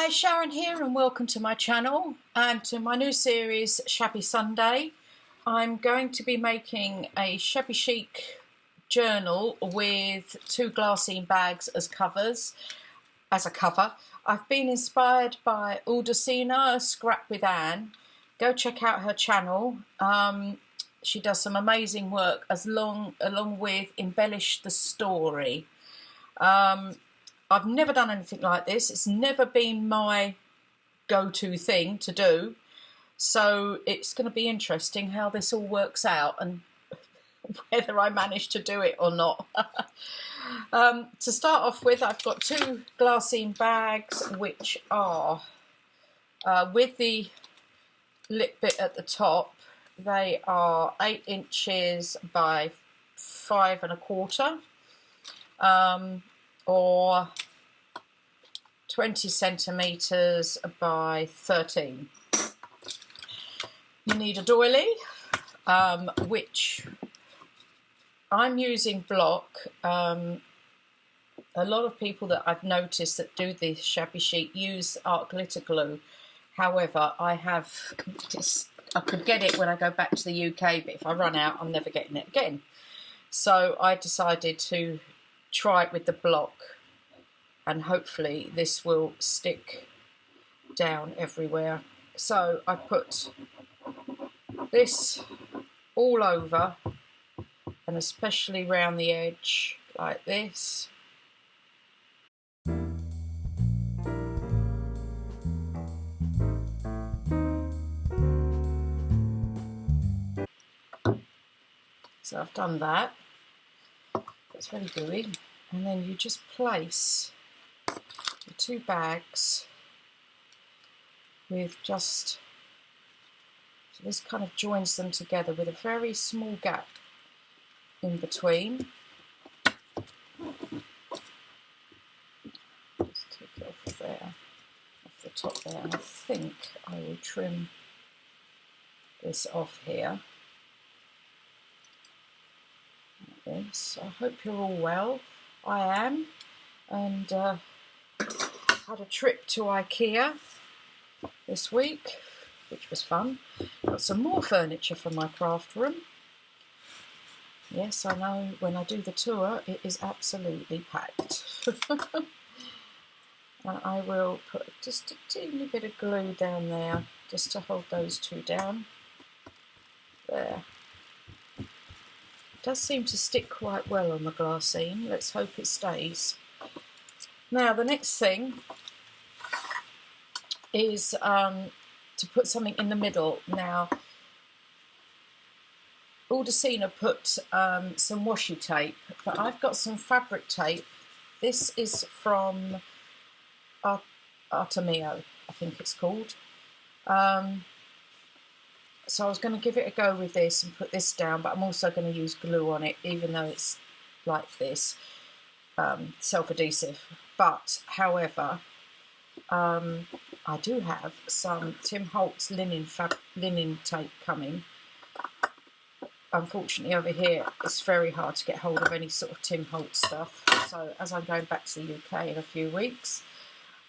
Hi, Sharon here and welcome to my channel and to my new series Shabby Sunday. I'm going to be making a shabby chic journal with 2 glassine bags as a cover. I've been inspired by Glassine, Scrap with Anne. Go check out her channel. She does some amazing work along with Embellish the Story. I've never done anything like this. It's never been my go-to thing to do. So it's going to be interesting how this all works out and whether I manage to do it or not. To start off with, I've got 2 glassine bags, which are, with the lip bit at the top, they are 8 inches by 5 1/4. Or 20 centimetres by 13. You need a doily, which I'm using block. A lot of people that I've noticed that do this shabby chic use art glitter glue. However, I could get it when I go back to the UK, but if I run out, I'm never getting it again. So I decided to try it with the block, and hopefully this will stick down everywhere. So I put this all over, and especially round the edge like this. So I've done that. It's very gooey, and then you just place the 2 bags with so this kind of joins them together with a very small gap in between. Just take it off of there, off the top there, and I think I will trim this off here. I hope you're all well. I am, and had a trip to IKEA this week, which was fun. Got some more furniture for my craft room. Yes, I know, when I do the tour it is absolutely packed. And I will put just a teeny bit of glue down there just to hold those 2 down. There. It does seem to stick quite well on the glassine. Let's hope it stays. Now the next thing is to put something in the middle. Now Glassine put some washi tape, but I've got some fabric tape. This is from Artemio, I think it's called. So I was going to give it a go with this and put this down, but I'm also going to use glue on it, even though it's like this, self-adhesive. But, however, I do have some Tim Holtz linen tape coming. Unfortunately, over here, it's very hard to get hold of any sort of Tim Holtz stuff. So, as I'm going back to the UK in a few weeks,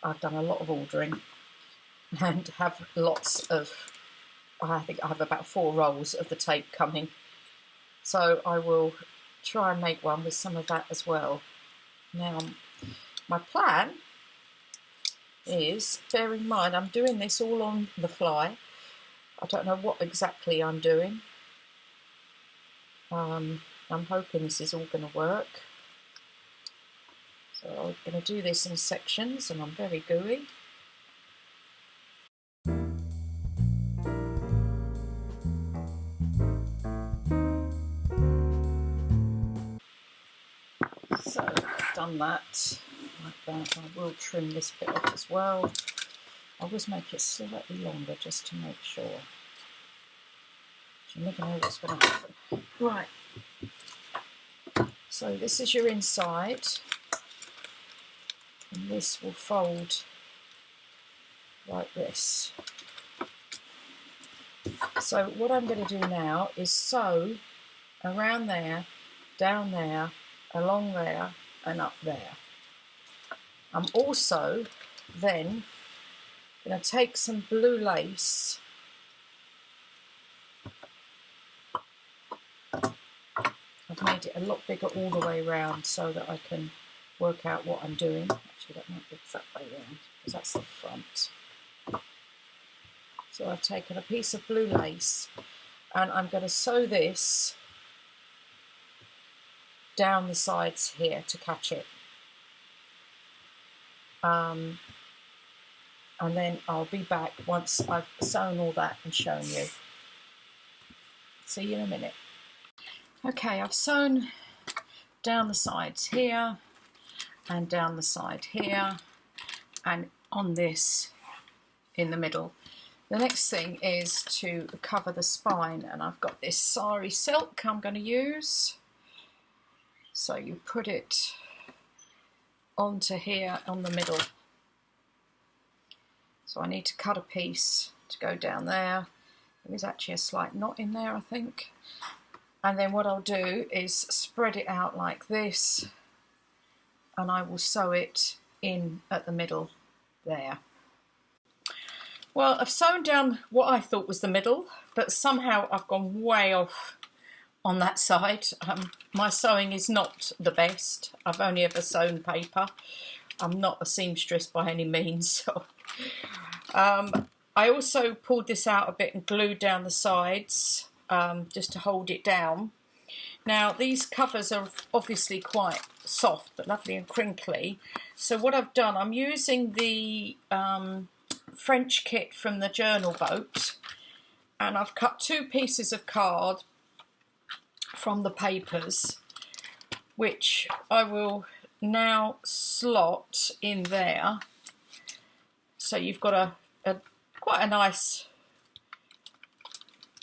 I've done a lot of ordering and have lots of, I think I have about 4 rolls of the tape coming. So I will try and make one with some of that as well. Now, my plan is, bear in mind, I'm doing this all on the fly. I don't know what exactly I'm doing. I'm hoping this is all going to work. So I'm going to do this in sections, and I'm very gooey. So I've done that like that. I will trim this bit off as well. I always make it slightly longer just to make sure. You never know what's going to happen. Right. So this is your inside, and this will fold like this. So what I'm going to do now is sew around there, down there, along there and up there. I'm also then going to take some blue lace. I've made it a lot bigger all the way around so that I can work out what I'm doing. Actually, that might be that way around because that's the front. So I've taken a piece of blue lace and I'm going to sew this down the sides here to catch it. And then I'll be back once I've sewn all that and shown you. See you in a minute. Okay, I've sewn down the sides here and down the side here and on this in the middle. The next thing is to cover the spine, and I've got this sari silk I'm going to use. So you put it onto here on the middle. So I need to cut a piece to go down there. There is actually a slight knot in there, I think. And then what I'll do is spread it out like this, and I will sew it in at the middle there. Well, I've sewn down what I thought was the middle, but somehow I've gone way off on that side. My sewing is not the best. I've only ever sewn paper. I'm not a seamstress by any means. So. I also pulled this out a bit and glued down the sides just to hold it down. Now these covers are obviously quite soft but lovely and crinkly. So what I've done, I'm using the French kit from the journal boat, and I've cut 2 pieces of card from the papers, which I will now slot in there. So you've got quite a nice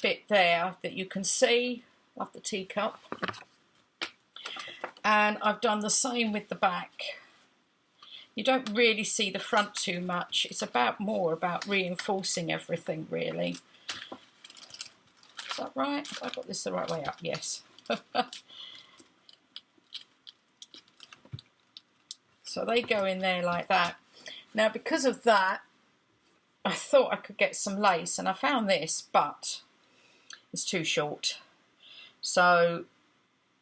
bit there that you can see of the teacup. And I've done the same with the back. You don't really see the front too much. It's more about reinforcing everything, really. Is that right? Have I got this the right way up? Yes. So they go in there like that. Now, because of that, I thought I could get some lace, and I found this, but it's too short. So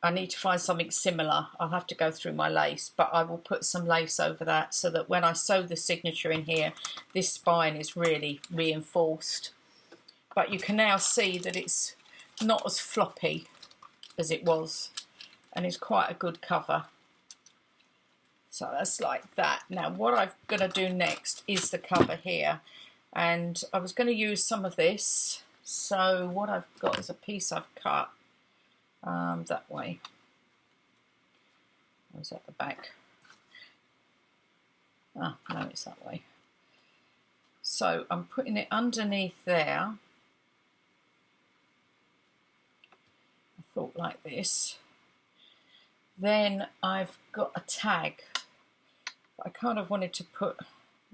I need to find something similar. I'll have to go through my lace, but I will put some lace over that so that when I sew the signature in here, this spine is really reinforced. But you can now see that it's not as floppy as it was, and it's quite a good cover. So that's like that. Now what I'm going to do next is the cover here, and I was going to use some of this. So what I've got is a piece I've cut that way. Or is that the back? Ah, no, it's that way. So I'm putting it underneath there. I thought like this. Then I've got a tag that I kind of wanted to put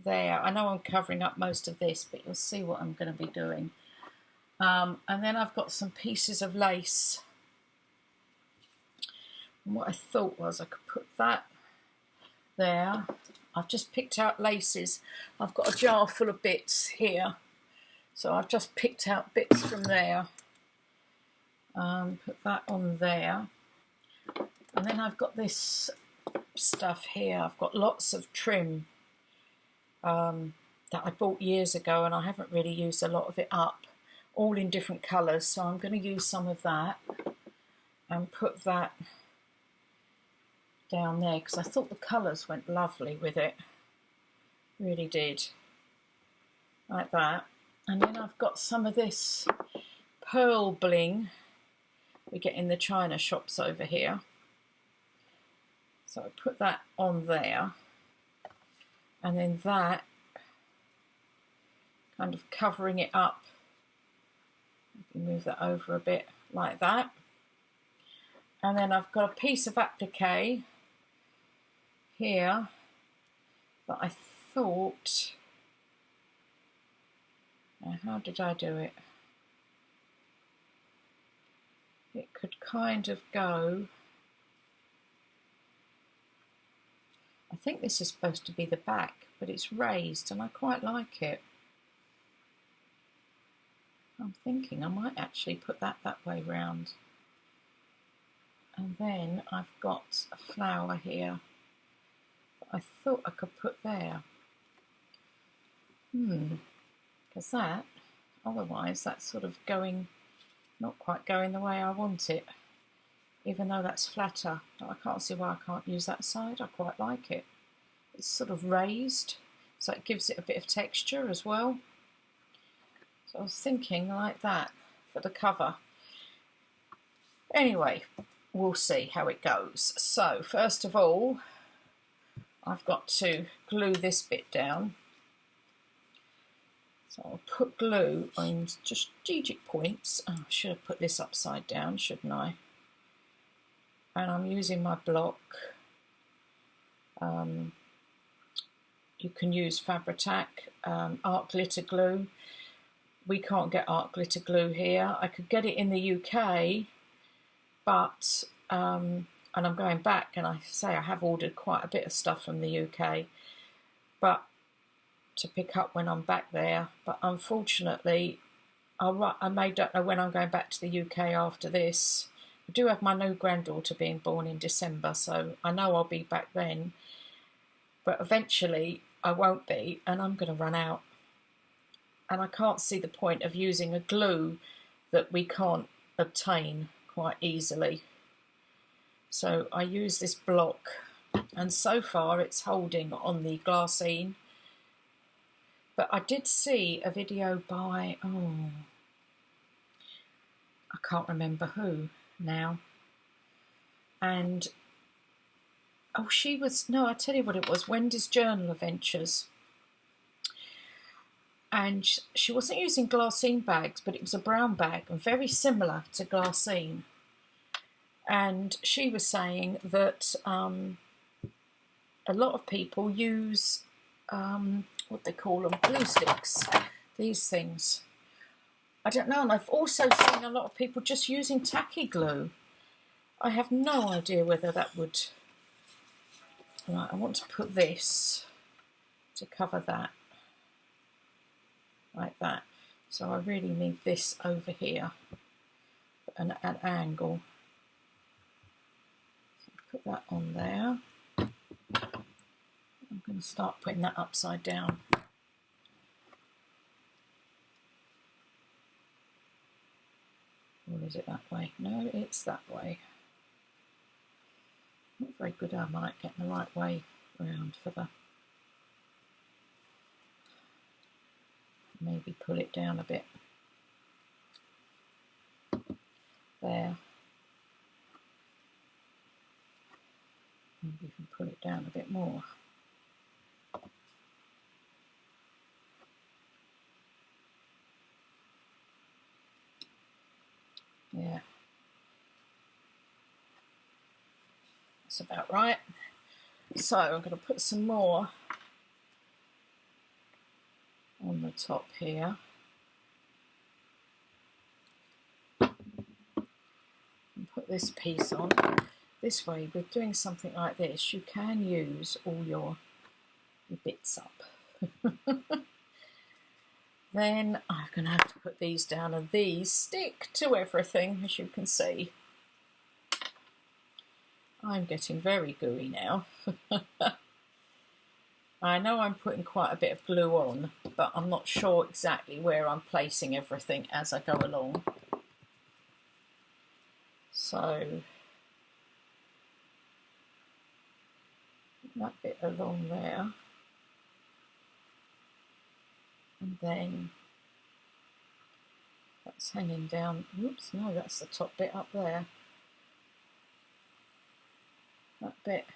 there. I know I'm covering up most of this, but you'll see what I'm going to be doing. And then I've got some pieces of lace. And what I thought was I could put that there. I've just picked out laces. I've got a jar full of bits here. So I've just picked out bits from there. Put that on there. And then I've got this stuff here. I've got lots of trim that I bought years ago, and I haven't really used a lot of it up, all in different colours. So I'm going to use some of that and put that down there because I thought the colours went lovely with it. Really did. Like that. And then I've got some of this pearl bling we get in the China shops over here. So I put that on there, and then that kind of covering it up. Move that over a bit like that. And then I've got a piece of applique here that I thought, now how did I do it? It could kind of go, I think this is supposed to be the back, but it's raised and I quite like it. I'm thinking I might actually put that way round. And then I've got a flower here that I thought I could put there. Because that, otherwise that's sort of going, not quite going the way I want it. Even though that's flatter, I can't see why I can't use that side. I quite like it. It's sort of raised, so it gives it a bit of texture as well. So I was thinking like that for the cover. Anyway, we'll see how it goes. So first of all, I've got to glue this bit down. So I'll put glue on just strategic points. Oh, I should have put this upside down, shouldn't I? And I'm using my block. You can use Fabri-Tac, art glitter glue. We can't get art glitter glue here. I could get it in the UK, but, and I'm going back, and I say I have ordered quite a bit of stuff from the UK, but to pick up when I'm back there. But unfortunately, don't know when I'm going back to the UK after this. I do have my new granddaughter being born in December, so I know I'll be back then. But eventually I won't be, and I'm going to run out. And I can't see the point of using a glue that we can't obtain quite easily. So I use this block, and so far it's holding on the Glassine. But I did see a video by, I can't remember who now. And she was, no, I tell you what it was, Wendy's Journal Adventures. And she wasn't using Glassine bags, but it was a brown bag, and very similar to Glassine. And she was saying that a lot of people use, what they call them, glue sticks, these things. I don't know, and I've also seen a lot of people just using tacky glue. I have no idea whether that would... Right, I want to put this to cover that, like that. So I really need this over here, an angle. So put that on there. I'm going to start putting that upside down. Or is it that way? No, it's that way. Not very good, I might get the right way round for the... Maybe pull it down a bit. There. Maybe you can pull it down a bit more. Yeah. That's about right. So I'm going to put some more on the top here. And put this piece on. This way, with doing something like this, you can use all your bits up. Then I'm going to have to put these down, and these stick to everything, as you can see. I'm getting very gooey now. I know I'm putting quite a bit of glue on, but I'm not sure exactly where I'm placing everything as I go along. So that bit along there. And then that's hanging down. Oops, no, that's the top bit up there. That bit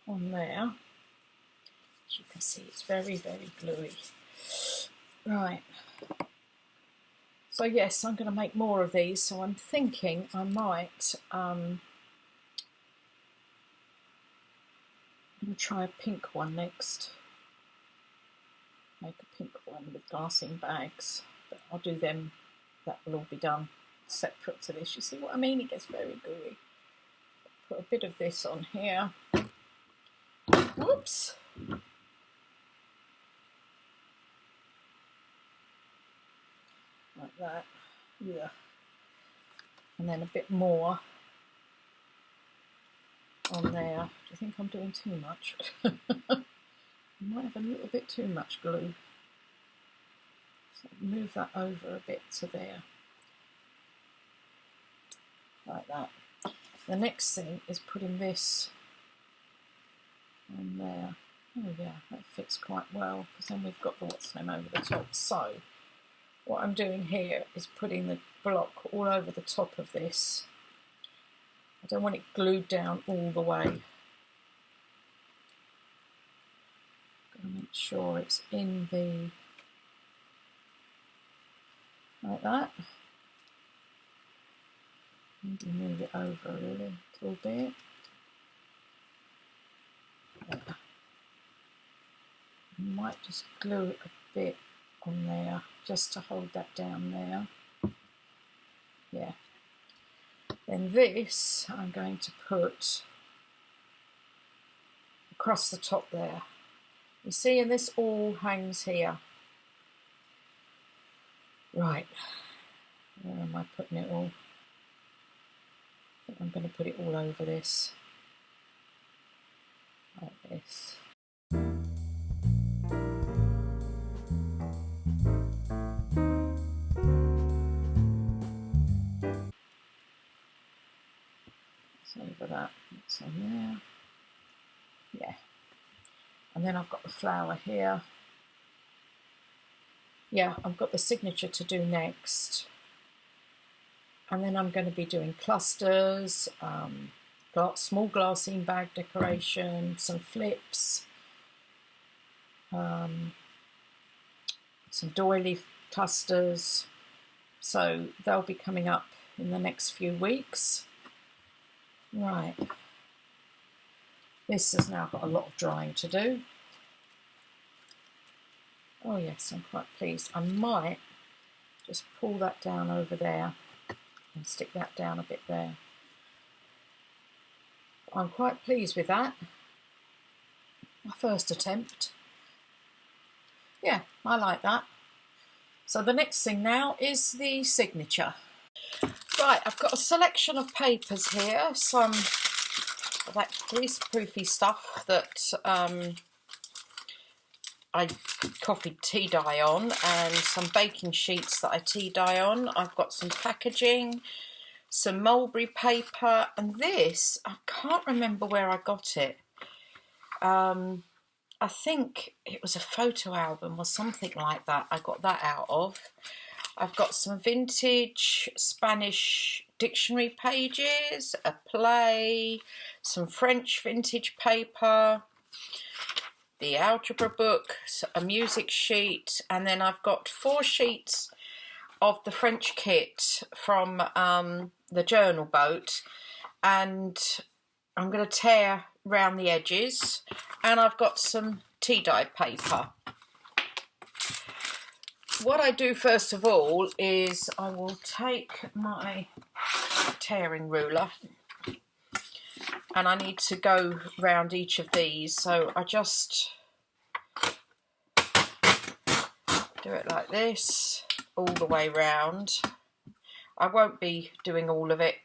on there. As you can see, it's very, very gluey. Right. So yes, I'm going to make more of these. So I'm thinking I might I'm going to try a pink one next. Make a pink one with Glassine bags, but I'll do them, that will all be done separate to this. You see what I mean? It gets very gooey. Put a bit of this on here. Whoops. like that. Yeah. And then a bit more on there. Do you think I'm doing too much? I might have a little bit too much glue. So move that over a bit to there. Like that. The next thing is putting this on there. Oh yeah, that fits quite well, because then we've got the what's name over the top. So what I'm doing here is putting the block all over the top of this. I don't want it glued down all the way. Got to make sure it's in the, like that. Maybe move it over really a little bit. There. I might just glue it a bit on there just to hold that down there. Yeah. Then this I'm going to put across the top there. You see, and this all hangs here. Right. Where am I putting it all? I think I'm going to put it all over this. Like this. Over that, it's on there, yeah. And then I've got the flower here. Yeah, I've got the signature to do next. And then I'm going to be doing clusters, small glassine bag decoration, some flips, some doily clusters. So they'll be coming up in the next few weeks. Right, this has now got a lot of drying to do. Oh yes, I'm quite pleased. I might just pull that down over there and stick that down a bit there. I'm quite pleased with that. My first attempt. Yeah, I like that. So the next thing now is the signature. Right, I've got a selection of papers here, some of that greaseproofy stuff that I copied tea dye on, and some baking sheets that I tea dye on. I've got some packaging, some mulberry paper, and this, I can't remember where I got it. I think it was a photo album or something like that I got that out of. I've got some vintage Spanish dictionary pages, a play, some French vintage paper, the algebra book, a music sheet, and then I've got 4 sheets of the French kit from the journal boat, and I'm going to tear round the edges, and I've got some tea dye paper. What I do first of all is I will take my tearing ruler, and I need to go round each of these, so I just do it like this all the way round. I won't be doing all of it,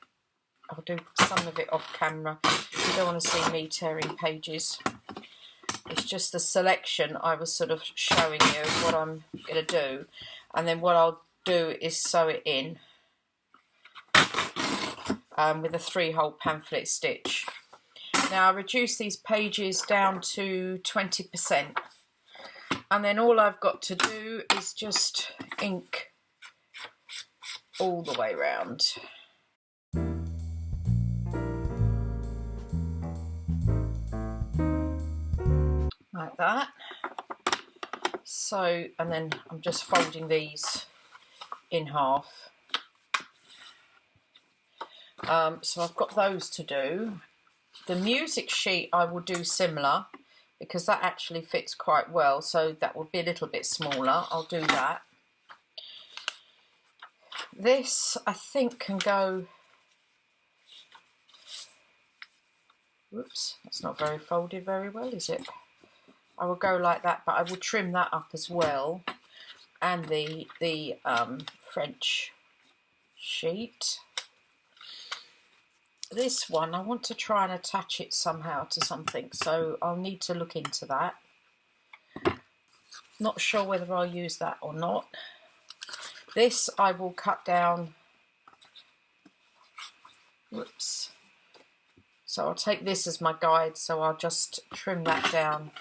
I'll do some of it off camera. You don't want to see me tearing pages. It's just the selection I was sort of showing you of what I'm going to do. And then what I'll do is sew it in with a 3-hole pamphlet stitch. Now I reduce these pages down to 20%. And then all I've got to do is just ink all the way round. Like that. So, and then I'm just folding these in half. So I've got those to do. The music sheet I will do similar, because that actually fits quite well, so that will be a little bit smaller. I'll do that. This I think can go, whoops, that's not very folded very well, is it? I will go like that, but I will trim that up as well. and the French sheet. This one, I want to try and attach it somehow to something, so I'll need to look into that. Not sure whether I'll use that or not. This I will cut down. Whoops. So I'll take this as my guide, so I'll just trim that down,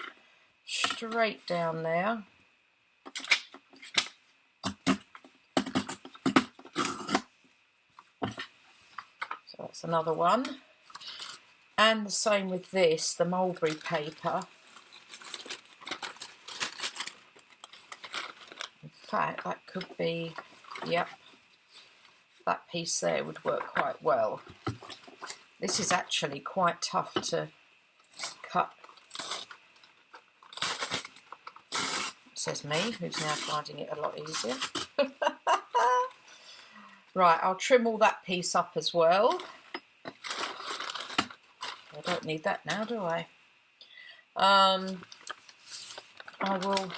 straight down there. So that's another one. And the same with this, the mulberry paper. In fact, that could be, yep, that piece there would work quite well. This is actually quite tough to cut. Says me, who's now finding it a lot easier. Right, I'll trim all that piece up as well. I don't need that now, do I? I will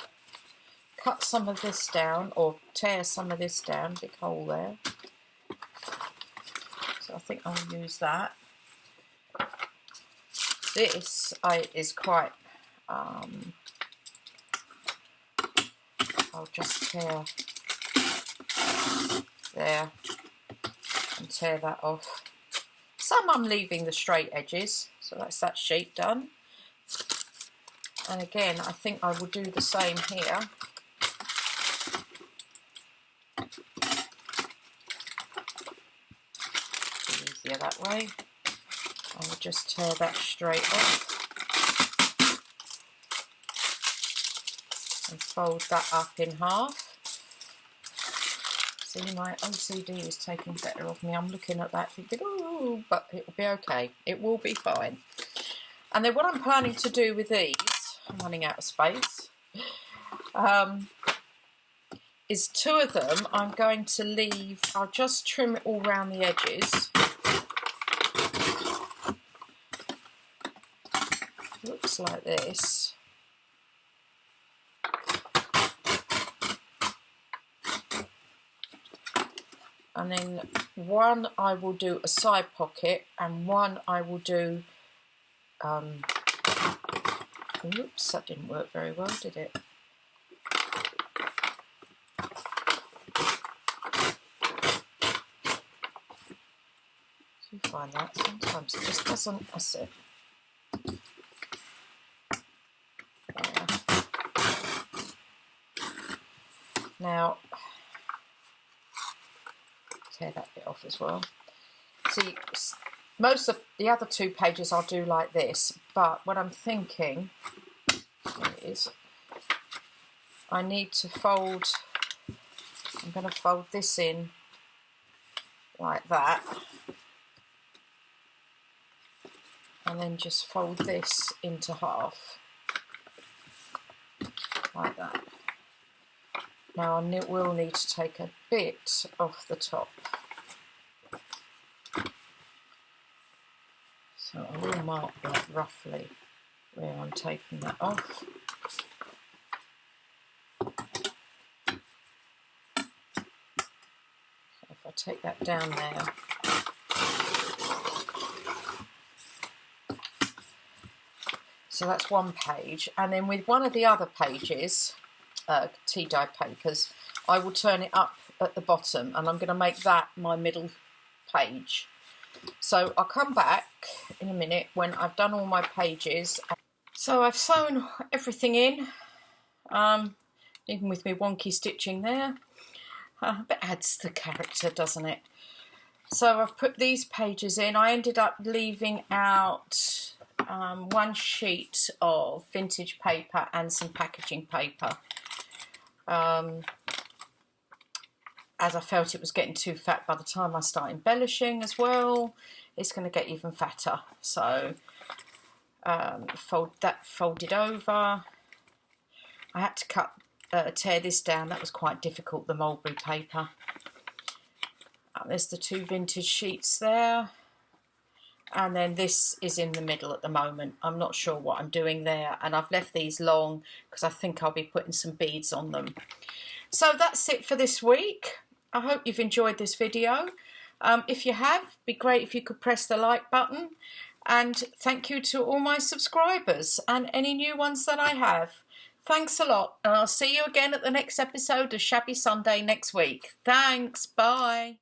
cut some of this down, or tear some of this down, big hole there. So I think I'll use that. This is quite, I'll just tear there and tear that off. Some I'm leaving the straight edges, so that's that sheet done. And again, I think I will do the same here. Easier that way. I will just tear that straight off and fold that up in half. See, my OCD is taking better of me. I'm looking at that thinking, oh, but it'll be okay. It will be fine. And then what I'm planning to do with these, I'm running out of space, is two of them I'm going to leave, I'll just trim it all around the edges. Looks like this. And then one I will do a side pocket, and one I will do, oops, that didn't work very well, did it? You find that sometimes it just doesn't, that's it. Now, tear that bit off as well. See, most of the other two pages I'll do like this, but what I'm thinking is I need to fold, I'm going to fold this in like that, and then just fold this into half, like that. Now I will need to take a bit off the top. So I will mark that roughly where I'm taking that off. So if I take that down there, so that's one page, and then with one of the other pages, tea dye papers, I will turn it up at the bottom, and I'm going to make that my middle page. So I'll come back in a minute when I've done all my pages. So I've sewn everything in, even with my wonky stitching there. But adds to the character, doesn't it? So I've put these pages in. I ended up leaving out one sheet of vintage paper and some packaging paper. As I felt it was getting too fat by the time I start embellishing as well. It's going to get even fatter. So fold it over. I had to tear this down. That was quite difficult, the mulberry paper. There's the two vintage sheets there. And then this is in the middle at the moment. I'm not sure what I'm doing there. And I've left these long because I think I'll be putting some beads on them. So that's it for this week. I hope you've enjoyed this video. If you have, be great if you could press the like button. And thank you to all my subscribers and any new ones that I have. Thanks a lot, and I'll see you again at the next episode of Shabby Sunday next week. Thanks, bye.